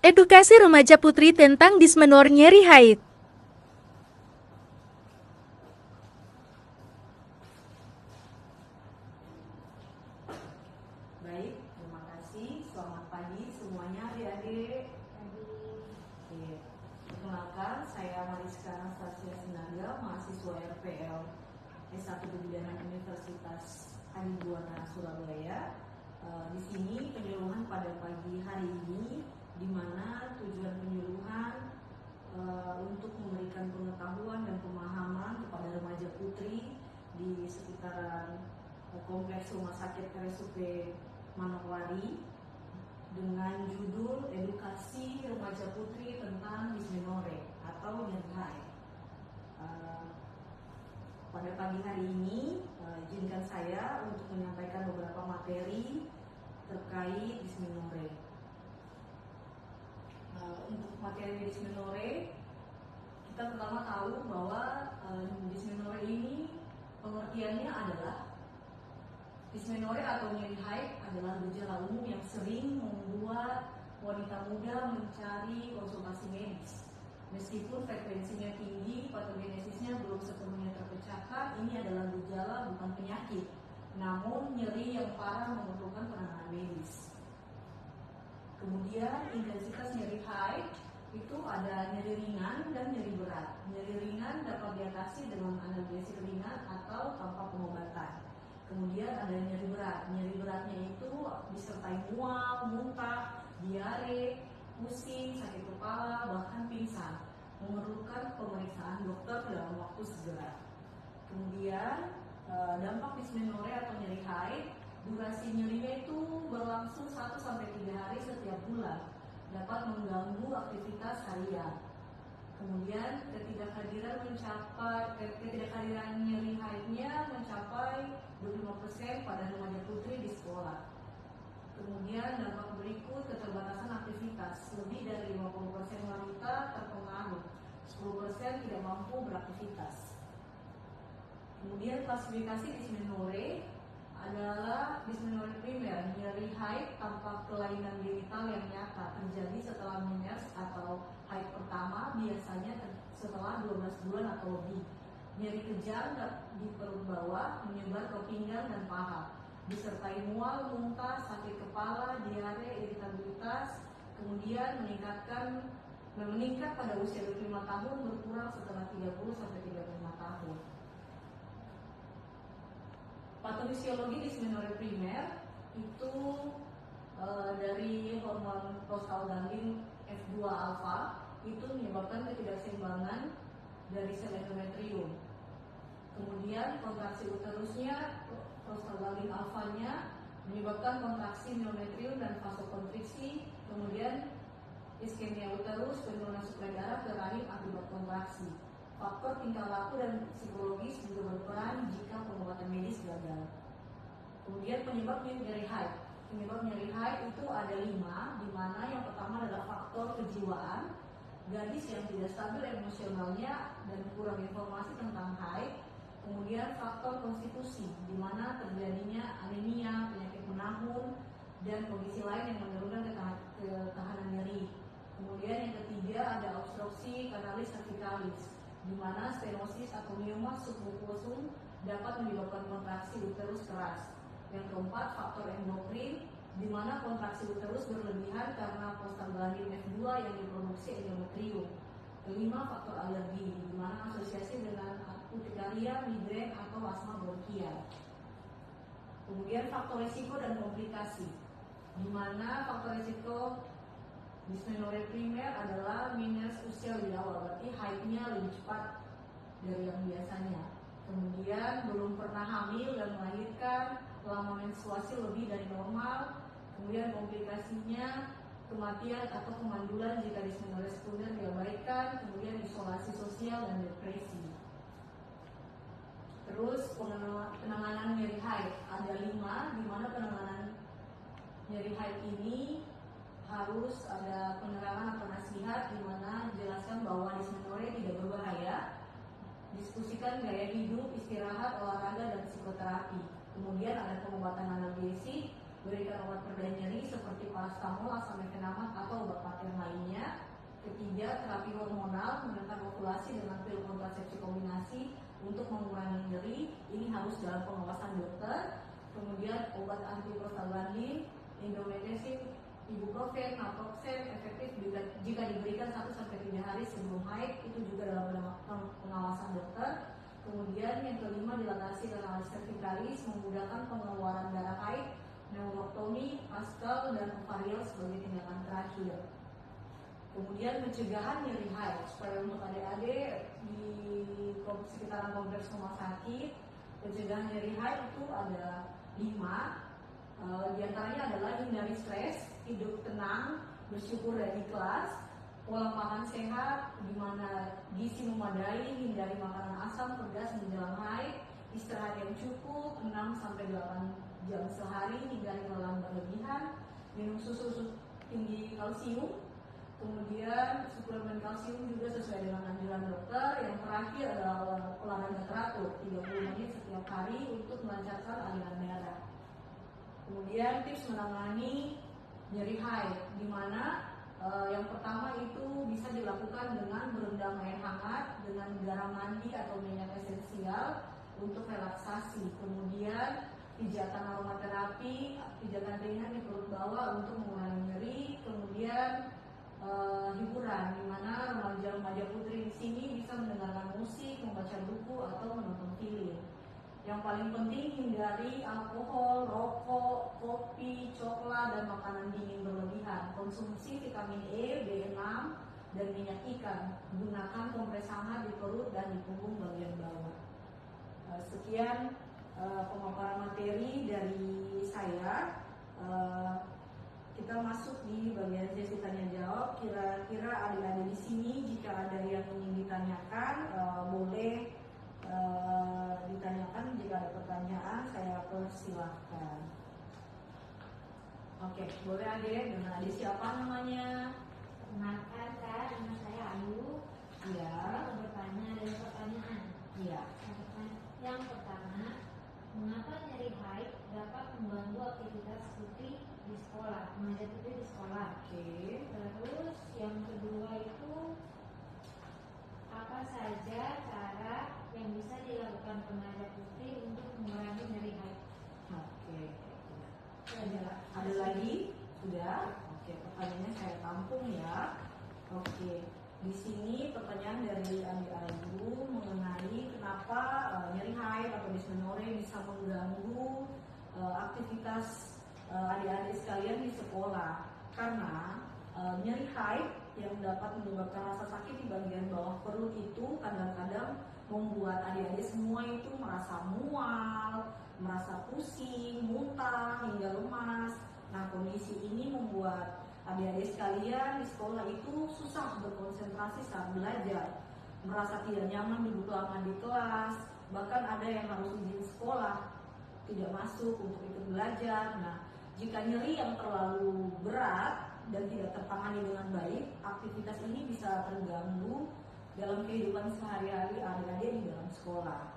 Edukasi remaja putri tentang dismenor nyeri haid. Baik, terima kasih. Selamat pagi semuanya adik-adik. Oke, perkenalkan saya Mariska Anastasia Sinaga, mahasiswa RPL S1 Kebidanan Universitas Adibuana Surabaya. Di sini penyuluhan pada pagi hari ini, di mana tujuan penyuluhan untuk memberikan pengetahuan dan pemahaman kepada remaja putri di sekitaran kompleks rumah sakit RSUP Manokwari dengan judul Edukasi Remaja Putri tentang Dismenore atau nyeri haid. Pada pagi hari ini, izinkan saya untuk menyampaikan beberapa materi terkait dismenore. Untuk materi dismenore, kita pertama tahu bahwa dismenore ini pengertiannya adalah dismenore atau nyeri haid adalah gejala umum yang sering membuat wanita muda mencari konsultasi medis. Meskipun frekuensinya tinggi, patogenesisnya belum sepenuhnya terpecahkan, ini adalah gejala bukan penyakit, namun nyeri yang parah memerlukan penanganan medis. Kemudian intensitas nyeri haid itu ada nyeri ringan dan nyeri berat. Nyeri ringan dapat diatasi dengan analgesik ringan atau tanpa pengobatan. Kemudian ada nyeri berat. Nyeri beratnya itu disertai mual, muntah, diare, pusing, sakit kepala, bahkan pingsan. Memerlukan pemeriksaan dokter dalam waktu segera. Kemudian dampak dismenore atau nyeri haid, durasi nyerinya itu berlangsung 1-3 hari setiap bulan. Dapat mengganggu aktivitas harian. Kemudian ketidakhadiran nyeri haidnya mencapai 25% pada remaja putri di sekolah. Kemudian dampak berikut keterbatasan aktivitas. Lebih dari 50% wanita terpengaruh, 10% tidak mampu beraktivitas. Kemudian klasifikasi dismenore adalah dismenore primer, nyeri haid tanpa kelainan genital yang nyata, terjadi setelah menses atau haid pertama, biasanya setelah 12 bulan atau lebih. Nyeri kejang di perut bawah menyebar ke pinggang dan paha, disertai mual, muntah, sakit kepala, diare, iritabilitas. Kemudian meningkat pada usia 25 tahun, berkurang setelah 30-35 tahun. Patofisiologi dismenore primer itu dari hormon prostaglandin F2 alfa itu menyebabkan ketidakseimbangan dari sel endometrium. Kemudian kontraksi uterusnya, prostaglandin alfanya menyebabkan kontraksi miometrium dan vasokonstriksi. Kemudian iskemia uterus, penurunan suplai darah ke rahim akibat kontraksi. Faktor tingkah laku dan psikologis juga berperan jika pengobatan medis gagal. Kemudian penyebab nyeri haid. Penyebab nyeri haid itu ada 5, di mana yang pertama adalah faktor kejiwaan, gadis yang tidak stabil emosionalnya dan kurang informasi tentang haid. Kemudian faktor konstitusi, di mana terjadinya anemia, penyakit menahun, dan kondisi lain yang menurunkan ketahanan nyeri. Kemudian yang ketiga ada obstruksi kanalis cervicalis, di mana stenosis atau mioma submucosum dapat menyebabkan kontraksi uterus keras. Yang keempat, faktor endokrin, di mana kontraksi uterus berlebihan karena prostaglandin F2 yang diproduksi endometrium. Kelima, faktor alergi, di mana asosiasi dengan urtikaria, migrain, atau asma bronkial. Kemudian faktor risiko dan komplikasi, di mana faktor risiko dismenore primer adalah minus usia lebih awal, berarti haidnya lebih cepat dari yang biasanya. Kemudian belum pernah hamil dan melahirkan, lama menstruasi lebih dari normal. Kemudian komplikasinya kematian atau kemandulan jika dismenore sekunder diabaikan. Kemudian isolasi sosial dan depresi. Terus penanganan nyeri haid ada 5, di mana penanganan nyeri haid ini harus ada penerangan atau nasihat, di mana dijelaskan bahwa dismenore tidak berbahaya, diskusikan gaya hidup, istirahat, olahraga, dan psikoterapi. Kemudian ada pengobatan analgesik, berikan obat pereda nyeri seperti paracetamol, acetaminophen atau obat paten lainnya. Kemudian terapi hormonal menentang ovulasi dengan pil kontrasepsi kombinasi untuk mengurangi nyeri, ini harus dalam pengawasan dokter. Kemudian obat antiprostaglandin, indomethacin, ibuprofen, naproxen efektif jika diberikan 1-3 hari sebelum haid, itu juga dalam pengawasan dokter. Kemudian yang kelima, dilatasi kanal cervicalis memudahkan pengeluaran darah haid, pneumotomi, pascal, dan ovarial sebagai tindakan terakhir. Kemudian pencegahan nyeri haid, supaya untuk adik-adik di sekitaran kompleks rumah sakit, pencegahan nyeri haid itu ada 5. Di antaranya adalah hindari stres, hidup tenang, bersyukur dan ikhlas, pola makan sehat, di mana gizi memadai, hindari makanan asam, pedas menjelang haid, istirahat yang cukup 6-8 jam sehari, hindari kelelahan berlebihan, minum susu tinggi kalsium, kemudian suplemen kalsium juga sesuai dengan anjuran dokter. Yang terakhir adalah olahraga teratur 30 menit setiap hari untuk melancarkan aliran darah. Kemudian tips menangani nyeri haid, di mana yang pertama itu bisa dilakukan dengan berendam air hangat dengan garam mandi atau minyak esensial untuk relaksasi. Kemudian pijatan aromaterapi, pijatan ringan di perut bawah untuk mengurangi nyeri. Kemudian hiburan, di mana remaja-remaja putri di sini bisa mendengarkan musik, membaca buku atau menonton film. Yang paling penting, hindari alkohol, rokok, kopi, coklat, dan makanan dingin berlebihan. Konsumsi vitamin E, B6, dan minyak ikan. Gunakan kompres hangat di perut dan di punggung bagian bawah. Sekian pemaparan materi dari saya. Kita masuk di bagian sesi tanya jawab. Kira-kira adik-adik di sini jika ada yang ingin ditanyakan, boleh ditanyakan. Jika ada pertanyaan, saya persilahkan. Oke, boleh adik. Dengan adik siapa namanya? Perkenalkan, Kak, nama saya Ayu. Iya. Saya mau bertanya dari pertanyaan. Iya. Yang pertama, mengapa nyeri haid dapat mengganggu aktivitas putri di sekolah, remaja putri di sekolah? Oke. Terus yang kedua itu, apa saja cara yang bisa dilakukan remaja putri untuk mengurangi nyeri haid? Oke. Ada lagi? Sudah? Oke, pertanyaannya saya tampung ya. Oke. Di sini pertanyaan dari Andi Ayu mengenai kenapa nyeri haid atau dysmenorrhea bisa mengganggu aktivitas adik-adik sekalian di sekolah. Karena nyeri haid yang dapat menyebabkan rasa sakit di bagian bawah perut itu kadang-kadang membuat adik-adik semua itu merasa mual, merasa pusing, muntah, hingga lemas. Nah, kondisi ini membuat adik-adik sekalian di sekolah itu susah berkonsentrasi saat belajar, merasa tidak nyaman duduk lama di kelas, bahkan ada yang harus izin sekolah, tidak masuk untuk ikut belajar. Nah, jika nyeri yang terlalu berat dan tidak tertangani dengan baik, aktivitas ini bisa terganggu dalam kehidupan sehari-hari adik-adik di dalam sekolah.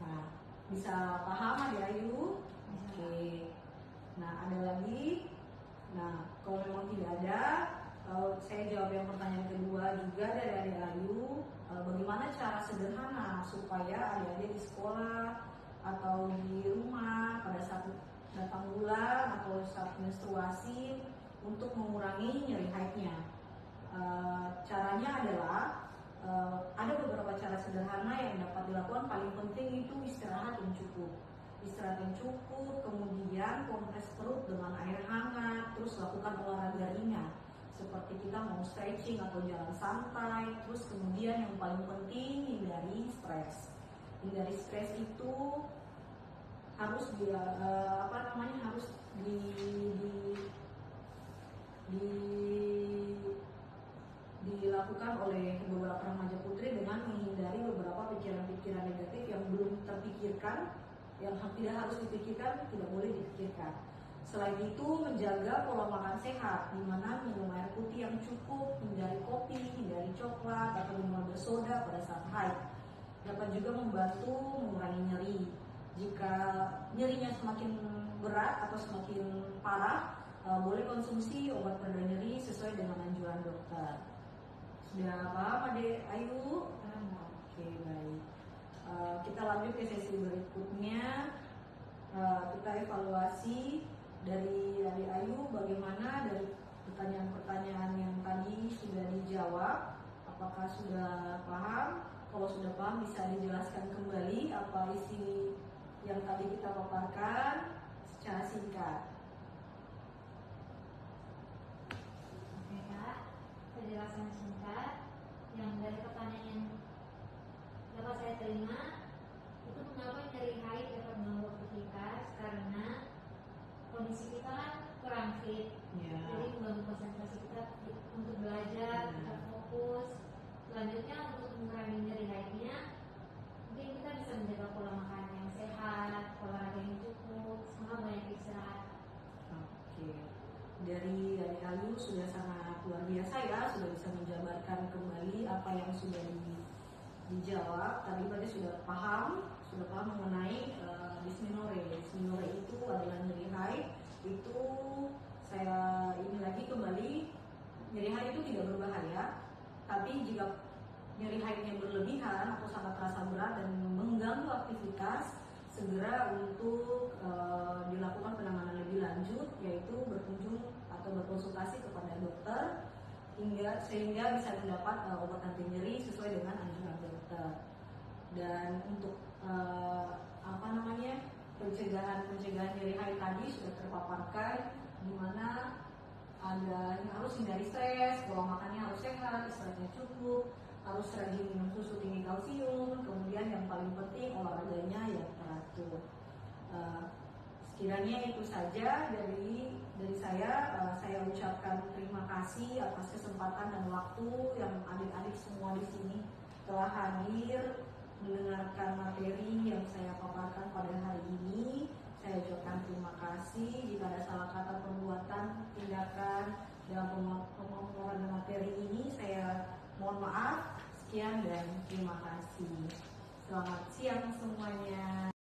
Nah, bisa paham adik Ayu? Oke. Nah, ada lagi? Nah, kalau memang tidak ada, saya jawab yang pertanyaan kedua juga dari adik Ayu. Bagaimana cara sederhana supaya adik-adik di sekolah atau di rumah pada saat datang bulan atau saat menstruasi untuk mengurangi nyeri haidnya? Caranya adalah ada beberapa cara sederhana yang dapat dilakukan. Paling penting itu istirahat yang cukup. Istirahat yang cukup, kemudian kompres perut dengan air hangat, terus lakukan olahraga ringan seperti kita mau stretching atau jalan santai. Terus kemudian yang paling penting, hindari stres. Hindari stres itu harus harus dilakukan oleh beberapa remaja putri dengan menghindari beberapa pikiran-pikiran negatif yang belum terpikirkan, yang tidak harus dipikirkan, tidak boleh dipikirkan. Selain itu, menjaga pola makan sehat, di mana minum air putih yang cukup, hindari kopi, hindari coklat atau minuman bersoda pada saat haid. Dapat juga membantu mengurangi nyeri. Jika nyerinya semakin berat atau semakin parah, boleh konsumsi obat pereda nyeri sesuai dengan anjuran dokter. Sudah paham Adik Ayu? Paham. Oke, baik. Kita lanjut ke sesi berikutnya. Kita evaluasi dari Adik Ayu bagaimana dari pertanyaan-pertanyaan yang tadi sudah dijawab. Apakah sudah paham? Kalau sudah paham bisa dijelaskan kembali apa isi yang tadi kita paparkan secara singkat. Oke Kak, penjelasan singkat yang dari pertanyaan yang dapat saya terima itu, mengapa nyeri haid dapat mengganggu aktivitas? Karena kondisi kita kan kurang fit, Ya. jadi mengganggu konsentrasi kita untuk belajar, kita fokus. Selanjutnya untuk mengurangi nyeri haidnya, mungkin kita bisa menjaga pola makan yang sehat, olahraga yang cukup, sama banyak istirahat. Oke. Dari Ayu sudah sangat luar biasa ya, sudah bisa menjabarkan kembali apa yang sudah dijawab. Tadi berarti sudah paham mengenai dysmenorrhea. Dysmenorrhea itu adalah nyeri haid. Itu saya ini lagi kembali, nyeri haid itu tidak berbahaya, tapi jika nyeri haidnya berlebihan atau sangat terasa berat dan mengganggu aktivitas, segera untuk dilakukan penanganan lebih lanjut, yaitu berkunjung atau berkonsultasi kepada dokter sehingga bisa mendapat obat anti nyeri sesuai dengan anjuran dokter. Dan untuk pencegahan nyeri haid tadi sudah terpaparkan, di mana harus hindari stres, pola makannya harus sehat, istirahatnya cukup, harus rajin minum susu tinggi kalsium, kemudian yang paling penting olahraganya yang teratur. Sekiranya itu saja dari saya. Saya ucapkan terima kasih atas kesempatan dan waktu yang adik-adik semua di sini telah hadir mendengarkan materi yang saya paparkan pada hari ini. Saya ucapkan terima kasih. Jika ada salah kata, perbuatan, tindakan dalam pemaparan materi ini, saya mohon maaf. Sekian dan terima kasih. Selamat siang semuanya.